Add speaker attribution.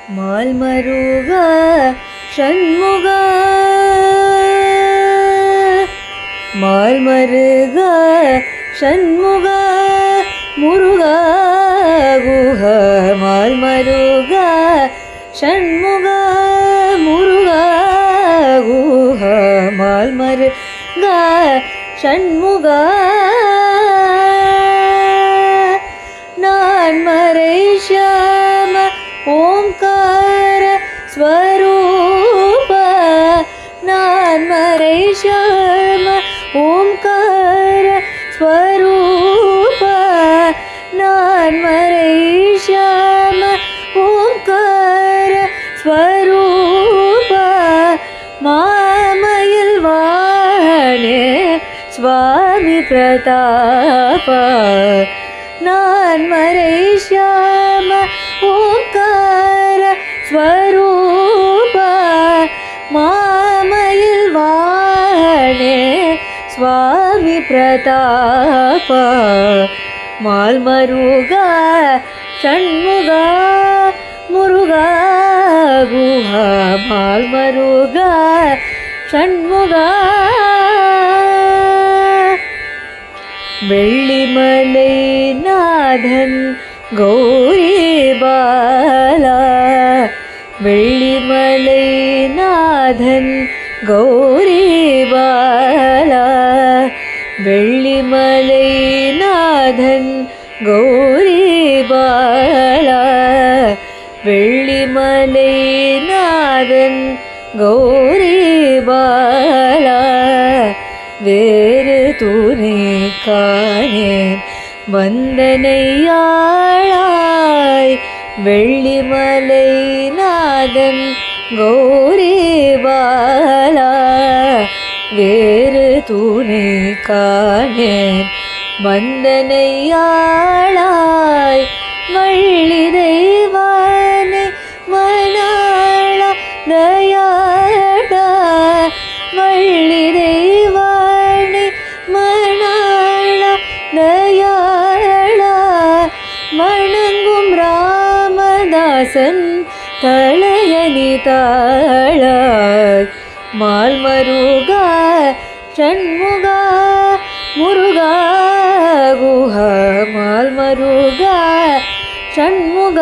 Speaker 1: மால்மருக ஷண்முக மால்மருக ஷண்முக முருக குஹ மால்மருக ஷண்முக முருக குஹ மால்மருக ஷண்முக நான்மறை ஷாம ஓம்கார ஸ்வரூப நான்மறை ஷாம ஓம்கார ஸ்வரூப நான்மறை ஷாம ஓம்கார ஸ்வரூப மாமயில் வாணே சுவாமி பிரதாப நான்மறை ஷாம ஓம்கார ஸ்வரூப மாமயில் வாணே சுவாமி பிரதாப மால்மருக ஷண்முக முருக குஹ மால்மருக ஷண்முக வெள்ளிமலை நாதன் கௌரி பாலா வெள்ளிமலை நாதன் கௌரி பாலா வெள்ளிமலை நாதன் கௌரி பாலா வெள்ளிமலை நாதன் கௌரி பாலா வேறு துணை காணேன் வந்தனையாளாய் வெள்ளிமலை நாதன் கௌரி பாலா வேறு துணை காணேன் வந்தனையாளாய் வள்ளி தெய்வானை மணாள தயாடா வள்ளி தெய்வானை மணாள தயாளா வணங்கும் ராமதாசன் தளையணி தாளாய் மால்மருக ஷண்முக முருக குஹ மால்மருக ஷண்முக